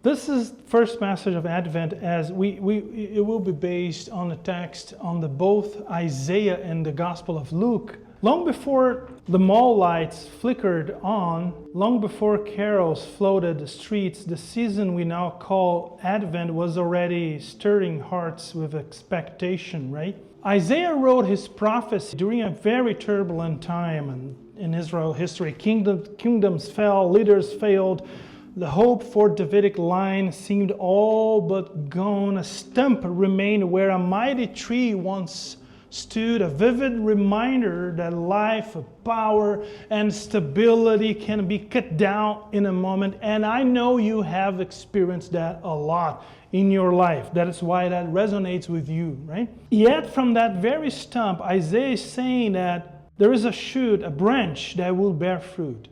This is the first message of Advent, as it will be based on the text on both Isaiah and the Gospel of Luke. Long before the mall lights flickered on, long before carols flooded the streets, the season we now call Advent was already stirring hearts with expectation, right? Isaiah wrote his prophecy during a very turbulent time in Israel history. Kingdoms fell, leaders failed. The hope for Davidic line seemed all but gone. A stump remained where a mighty tree once stood, a vivid reminder that life, power, and stability can be cut down in a moment. And I know you have experienced that a lot in your life. That is why that resonates with you, right? Yet from that very stump, Isaiah is saying that there is a shoot, a branch that will bear fruit.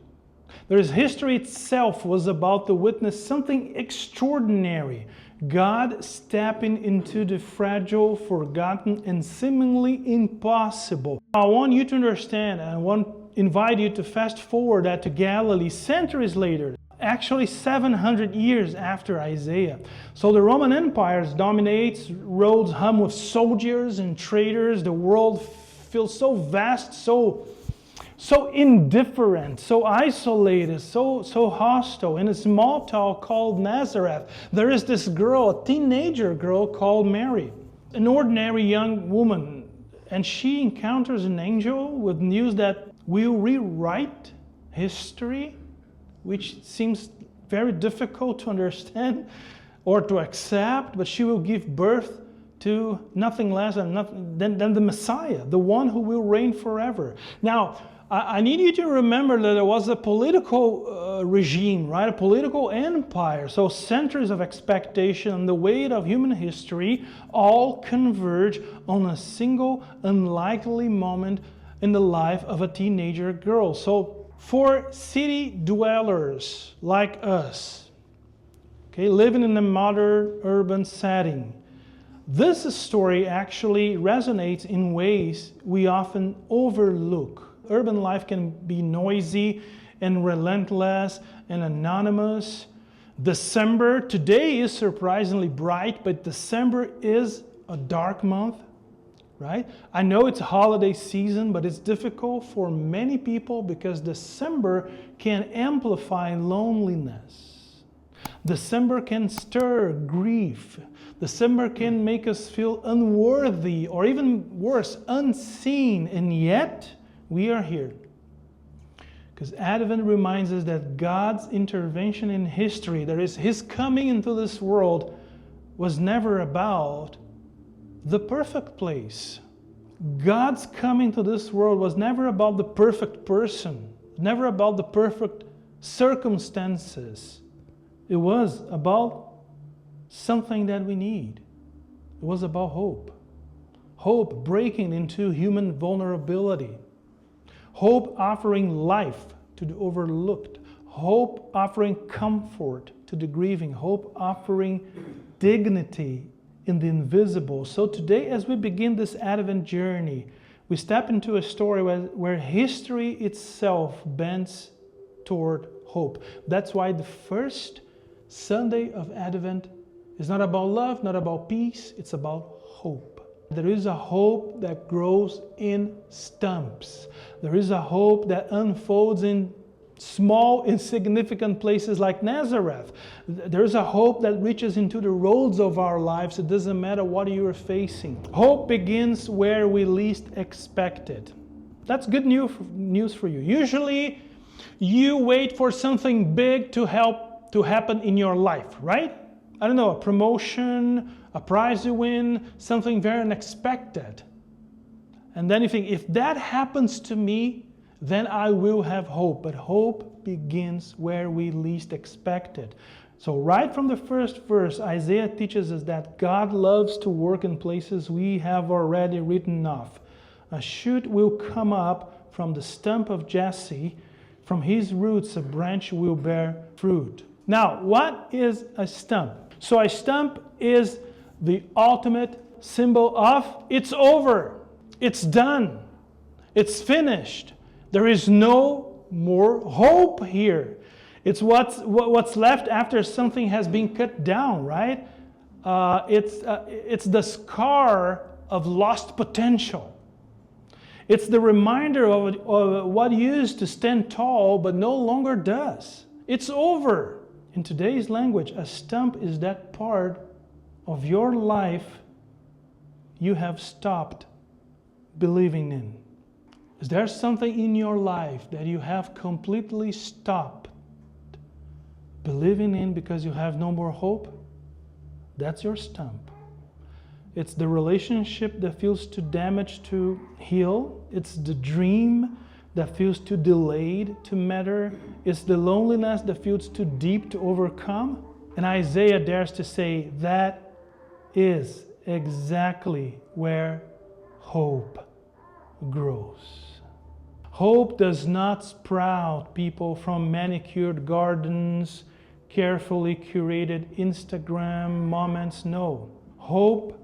History itself was about to witness something extraordinary. God stepping into the fragile, forgotten, and seemingly impossible. I want you to understand, and I want to invite you to fast forward that to Galilee centuries later, actually 700 years after Isaiah. So the Roman Empire dominates, roads hum with soldiers and traders. The world feels so vast, so indifferent, so isolated, so hostile. In a small town called Nazareth, there is this girl, a teenager girl called Mary, an ordinary young woman, and she encounters an angel with news that will rewrite history, which seems very difficult to understand or to accept, but she will give birth to nothing less than the Messiah, the one who will reign forever. Now, I need you to remember that there was a political regime, right? A political empire. So centuries of expectation and the weight of human history all converge on a single unlikely moment in the life of a teenager girl. So for city dwellers like us, okay, living in a modern urban setting, this story actually resonates in ways we often overlook. Urban life can be noisy and relentless and anonymous. December today is surprisingly bright, but December is a dark month, right? I know it's a holiday season, but it's difficult for many people because December can amplify loneliness. December can stir grief. December can make us feel unworthy, or even worse, unseen, and yet we are here. Because Advent reminds us that God's intervention in history, that is, His coming into this world, was never about the perfect place. God's coming to this world was never about the perfect person, never about the perfect circumstances. It was about something that we need. It was about hope. Hope breaking into human vulnerability. Hope offering life to the overlooked. Hope offering comfort to the grieving. Hope offering dignity in the invisible. So today, as we begin this Advent journey, we step into a story where history itself bends toward hope. That's why the first Sunday of Advent is not about love, not about peace, it's about hope. There is a hope that grows in stumps. There is a hope that unfolds in small, insignificant places like Nazareth. There is a hope that reaches into the roads of our lives. It doesn't matter what you are facing. Hope begins where we least expect it. That's good news for you. Usually, you wait for something big to happen in your life, right? I don't know, a promotion, a prize you win, something very unexpected. And then you think, if that happens to me, then I will have hope. But hope begins where we least expect it. So right from the first verse, Isaiah teaches us that God loves to work in places we have already written off. A shoot will come up from the stump of Jesse. From his roots, a branch will bear fruit. Now, what is a stump? So a stump is the ultimate symbol of it's over, it's done, it's finished. There is no more hope here. It's what's left after something has been cut down, right? It's the scar of lost potential. It's the reminder of what used to stand tall but no longer does. It's over. In today's language, a stump is that part of your life you have stopped believing in. Is there something in your life that you have completely stopped believing in because you have no more hope? That's your stump. It's the relationship that feels too damaged to heal. It's the dream that feels too delayed to matter. It's the loneliness that feels too deep to overcome. And Isaiah dares to say that is exactly where hope grows. Hope does not sprout, people, from manicured gardens, carefully curated Instagram moments. No. Hope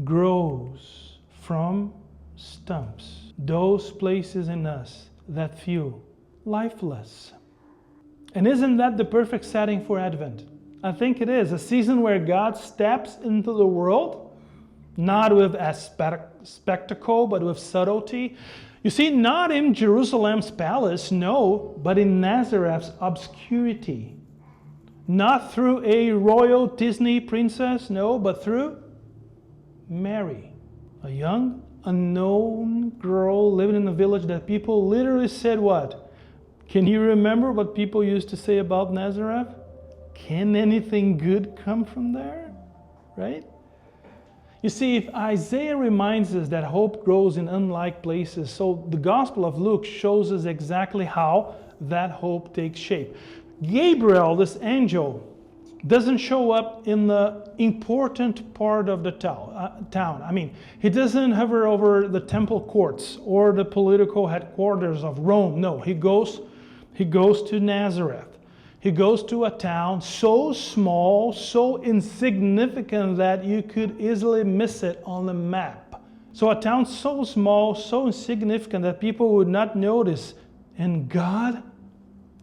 grows from stumps, those places in us that feel lifeless. And isn't that the perfect setting for Advent? I think it is. A season where God steps into the world, not with a spectacle, but with subtlety. You see, not in Jerusalem's palace, no, but in Nazareth's obscurity. Not through a royal Disney princess, no, but through Mary, a young, unknown girl living in a village that people literally said what? Can you remember what people used to say about Nazareth? Can anything good come from there? Right? You see, if Isaiah reminds us that hope grows in unlike places, so the Gospel of Luke shows us exactly how that hope takes shape. Gabriel, this angel, doesn't show up in the important part of the town. I mean, he doesn't hover over the temple courts or the political headquarters of Rome. No, he goes to Nazareth. He goes to a town so small, so insignificant that you could easily miss it on the map. So a town so small, so insignificant that people would not notice. And God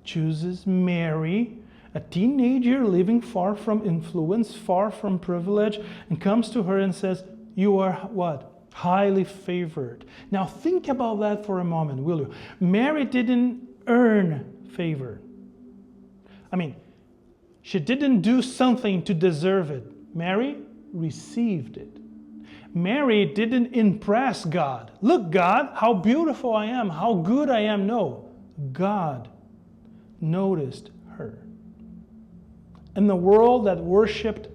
chooses Mary, a teenager living far from influence, far from privilege, and comes to her and says, you are what? Highly favored. Now think about that for a moment, will you? Mary didn't earn favor. I mean, she didn't do something to deserve it. Mary received it. Mary didn't impress God. Look, God, how beautiful I am, how good I am. No, God noticed her. In the world that worshipped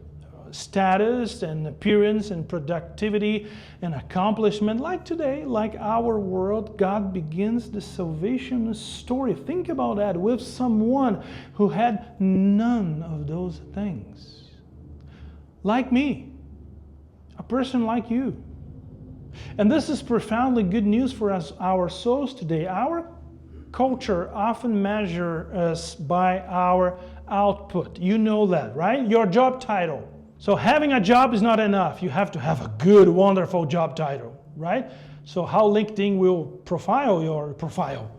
status and appearance and productivity and accomplishment, like today, like our world, God begins the salvation story. Think about that, with someone who had none of those things. Like me, a person like you. And this is profoundly good news for us, our souls today. Our culture often measures us by our output. You know that, right? Your job title. So having a job is not enough. You have to have a good, wonderful job title, right? So how LinkedIn will profile your profile,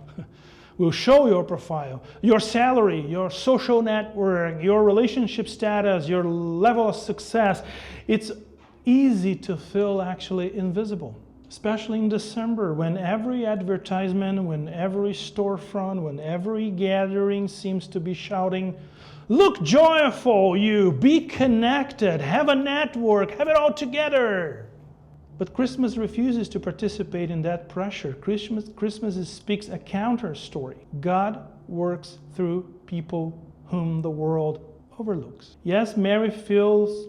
will show your profile, your salary, your social network, your relationship status, your level of success. It's easy to feel actually invisible, especially in December, when every advertisement, when every storefront, when every gathering seems to be shouting, look joyful, you, be connected, have a network, have it all together. But Christmas refuses to participate in that pressure. Christmas speaks a counter story. God works through people whom the world overlooks. Yes, Mary feels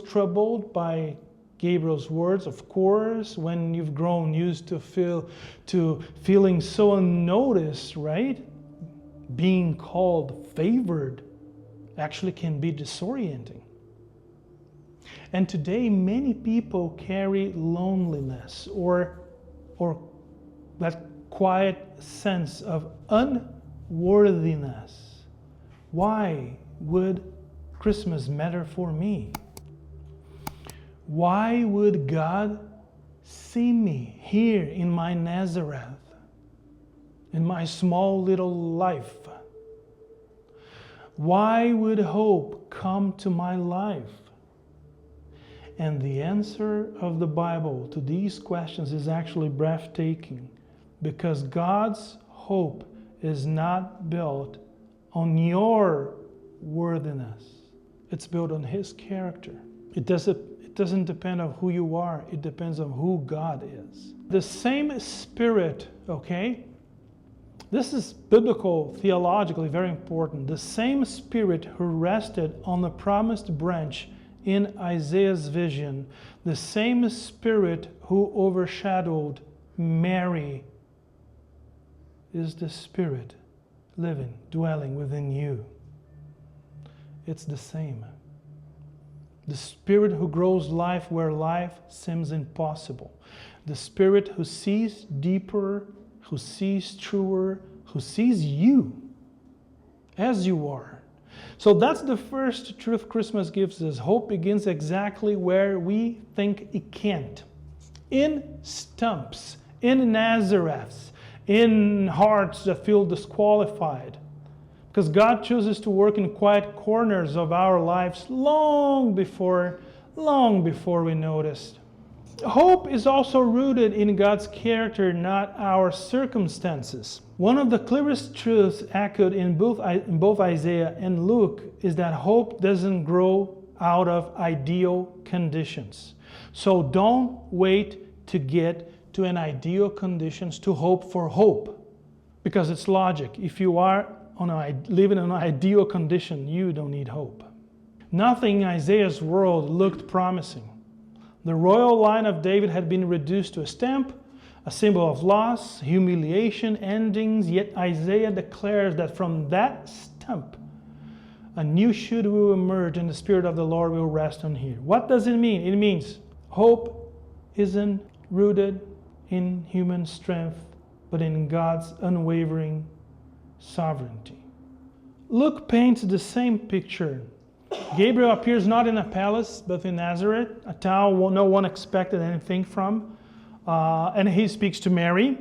troubled by Gabriel's words, of course, when you've grown used to feeling so unnoticed, right? Being called favored actually can be disorienting. And today many people carry loneliness or that quiet sense of unworthiness. Why would Christmas matter for me? Why would God see me here in my Nazareth, in my small little life? Why would hope come to my life? And the answer of the Bible to these questions is actually breathtaking, because God's hope is not built on your worthiness. It's built on His character. It doesn't depend on who you are. It depends on who God is. The same Spirit, okay? This is biblical, theologically very important. The same Spirit who rested on the promised branch in Isaiah's vision, the same Spirit who overshadowed Mary, is the Spirit living, dwelling within you. It's the same. The Spirit who grows life where life seems impossible. The Spirit who sees deeper, who sees truer, who sees you as you are. So that's the first truth Christmas gives us. Hope begins exactly where we think it can't. In stumps, in Nazareths, in hearts that feel disqualified. Because God chooses to work in quiet corners of our lives long before we noticed. Hope is also rooted in God's character, not our circumstances. One of the clearest truths echoed in both Isaiah and Luke is that hope doesn't grow out of ideal conditions. So don't wait to get to an ideal conditions to hope for hope, because it's logic. If you are living in an ideal condition, you don't need hope. Nothing in Isaiah's world looked promising. The royal line of David had been reduced to a stamp, a symbol of loss, humiliation, endings, yet Isaiah declares that from that stump, a new shoot will emerge and the Spirit of the Lord will rest on here. What does it mean? It means hope isn't rooted in human strength, but in God's unwavering sovereignty. Luke paints the same picture. Gabriel appears not in a palace, but in Nazareth, a town no one expected anything from. And he speaks to Mary,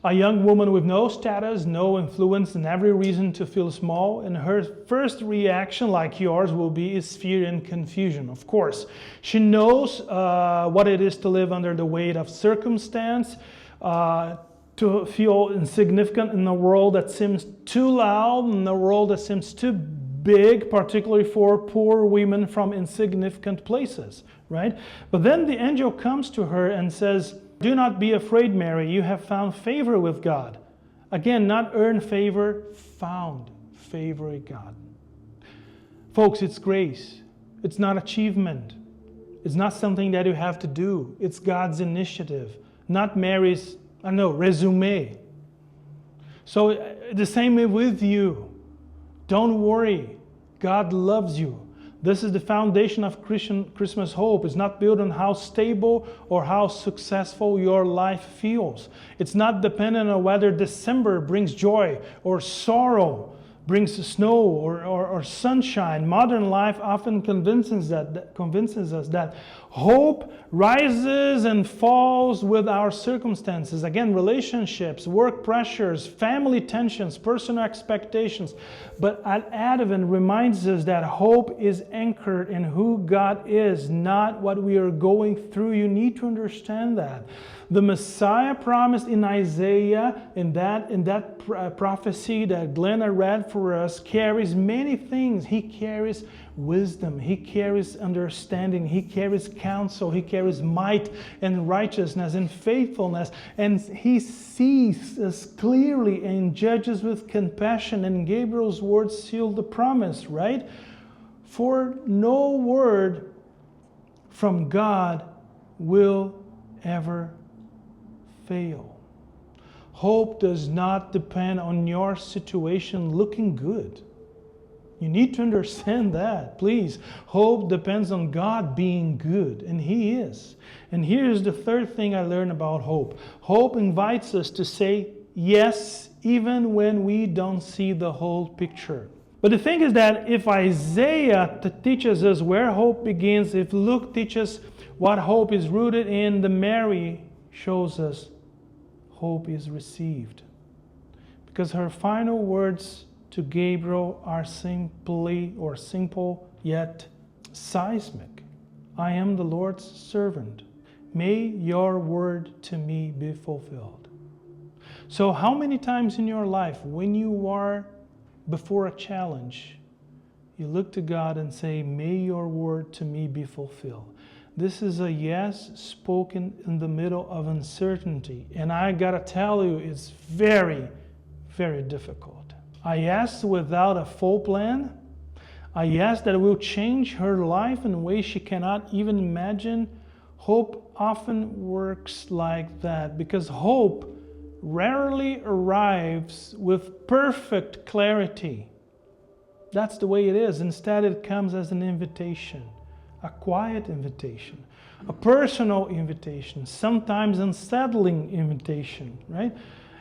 a young woman with no status, no influence, and every reason to feel small. And her first reaction, like yours, will be is fear and confusion, of course. She knows what it is to live under the weight of circumstance, to feel insignificant in a world that seems too loud, in a world that seems too big, particularly for poor women from insignificant places, right? But then the angel comes to her and says, "Do not be afraid, Mary, you have found favor with God." Again, not earned favor, found favor with God. Folks, it's grace. It's not achievement. It's not something that you have to do. It's God's initiative, not Mary's, resume. So the same way with you. Don't worry. God loves you. This is the foundation of Christmas hope. It's not built on how stable or how successful your life feels. It's not dependent on whether December brings joy or sorrow, brings snow or sunshine. Modern life often convinces us that hope rises and falls with our circumstances. Again, relationships, work pressures, family tensions, personal expectations. But Advent reminds us that hope is anchored in who God is, not what we are going through. You need to understand that. The Messiah promised in Isaiah, in that prophecy that Glenna read for us, carries many things. He carries wisdom. He carries understanding. He carries counsel. He carries might and righteousness and faithfulness. And He sees us clearly and judges with compassion. And Gabriel's words seal the promise, right? For no word from God will ever fail. Hope does not depend on your situation looking good. You need to understand that, please. Hope depends on God being good, and He is. And here's the third thing I learned about hope. Hope invites us to say yes, even when we don't see the whole picture. But the thing is that if Isaiah teaches us where hope begins, if Luke teaches what hope is rooted in, the Mary shows us hope is received. Because her final words to Gabriel are simple yet seismic. I am the Lord's servant. May your word to me be fulfilled. So how many times in your life, when you are before a challenge, you look to God and say, may your word to me be fulfilled? This is a yes spoken in the middle of uncertainty. And I gotta tell you, it's very, very difficult. A yes without a full plan. A yes that will change her life in ways she cannot even imagine. Hope often works like that because hope rarely arrives with perfect clarity. That's the way it is. Instead, it comes as an invitation, a quiet invitation, a personal invitation, sometimes unsettling invitation, right?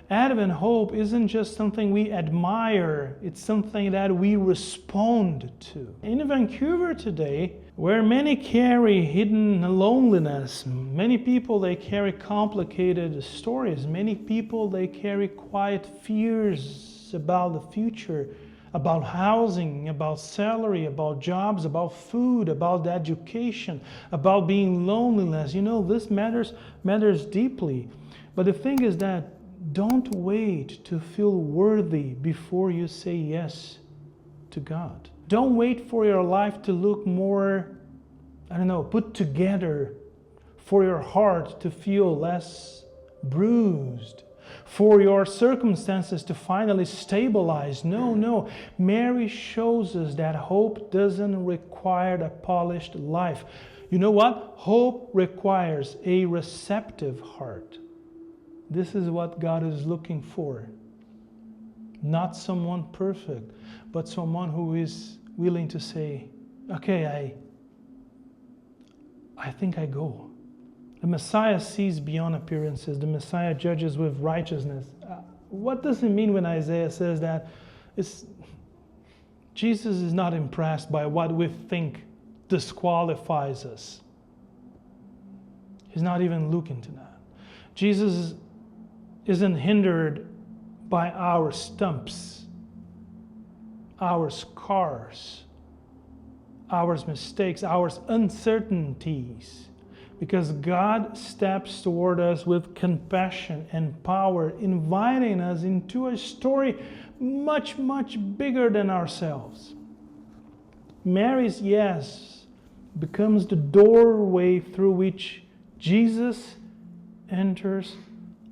Advent hope isn't just something we admire, it's something that we respond to. In Vancouver today, where many carry hidden loneliness, many people, they carry complicated stories, many people, they carry quiet fears about the future, about housing, about salary, about jobs, about food, about education, about being loneliness. You know, this matters deeply. But the thing is that don't wait to feel worthy before you say yes to God. Don't wait for your life to look more, put together, for your heart to feel less bruised, for your circumstances to finally stabilize. No. Mary shows us that hope doesn't require a polished life. You know what? Hope requires a receptive heart. This is what God is looking for. Not someone perfect, but someone who is willing to say, okay, I think I go. The Messiah sees beyond appearances. The Messiah judges with righteousness. What does it mean when Isaiah says that? Jesus is not impressed by what we think disqualifies us. He's not even looking to that. Jesus isn't hindered by our stumps, our scars, our mistakes, our uncertainties. Because God steps toward us with compassion and power, inviting us into a story much, much bigger than ourselves. Mary's yes becomes the doorway through which Jesus enters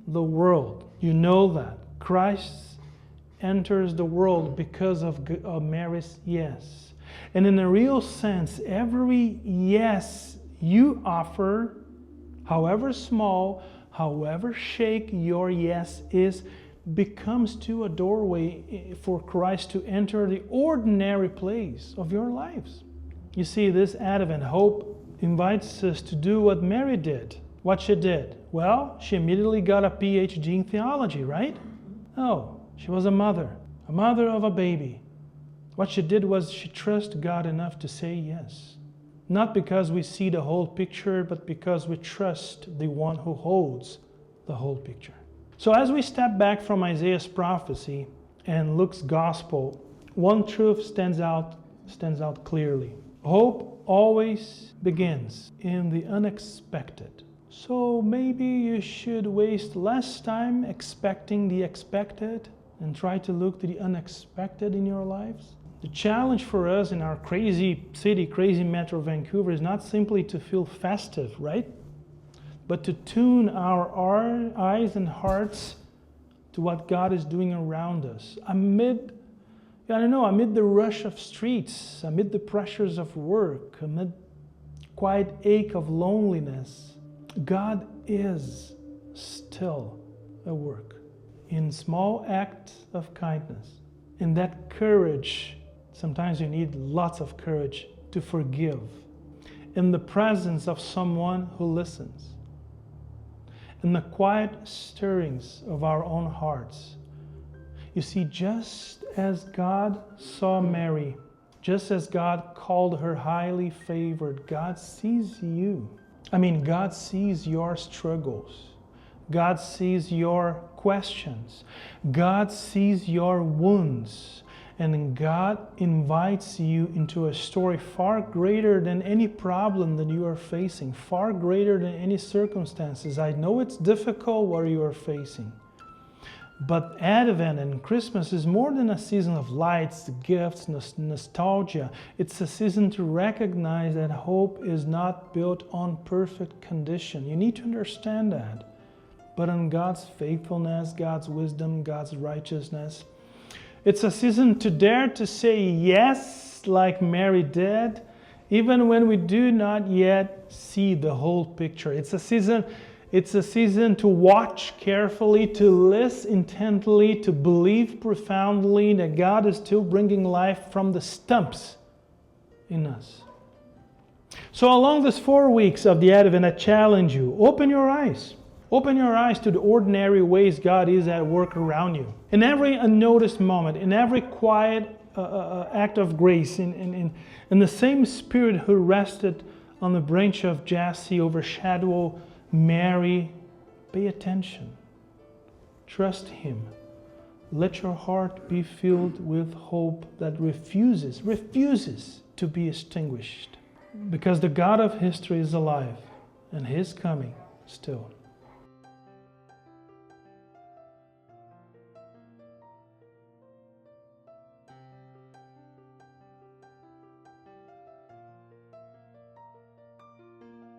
the world. You know that. Christ enters the world because of Mary's yes. And in a real sense, every yes you offer, however small, however shaky your yes is, becomes to a doorway for Christ to enter the ordinary place of your lives. You see, this Advent hope invites us to do what Mary did. What she did? Well, she immediately got a PhD in theology, right? No, she was a mother of a baby. What she did was she trusted God enough to say yes. Not because we see the whole picture, but because we trust the one who holds the whole picture. So as we step back from Isaiah's prophecy and Luke's gospel, one truth stands out clearly. Hope always begins in the unexpected. So maybe you should waste less time expecting the expected and try to look to the unexpected in your lives. The challenge for us in our crazy city, crazy metro Vancouver is not simply to feel festive, right? But to tune our eyes and hearts to what God is doing around us. Amid the rush of streets, amid the pressures of work, amid quiet ache of loneliness, God is still at work in small acts of kindness. In that courage, sometimes you need lots of courage to forgive. In the presence of someone who listens. In the quiet stirrings of our own hearts. You see, just as God saw Mary, just as God called her highly favored, God sees you. God sees your struggles. God sees your questions. God sees your wounds. And God invites you into a story far greater than any problem that you are facing, far greater than any circumstances. I know it's difficult what you are facing. But Advent and Christmas is more than a season of lights, gifts, nostalgia. It's a season to recognize that hope is not built on perfect condition. You need to understand that. But on God's faithfulness, God's wisdom, God's righteousness. It's a season to dare to say yes, like Mary did, even when we do not yet see the whole picture. It's a season to watch carefully, to listen intently, to believe profoundly that God is still bringing life from the stumps in us. So along these 4 weeks of the Advent, I challenge you, open your eyes. Open your eyes to the ordinary ways God is at work around you. In every unnoticed moment, in every quiet act of grace, in the same Spirit who rested on the branch of Jesse overshadow Mary, pay attention. Trust Him. Let your heart be filled with hope that refuses to be extinguished. Because the God of history is alive and His coming still.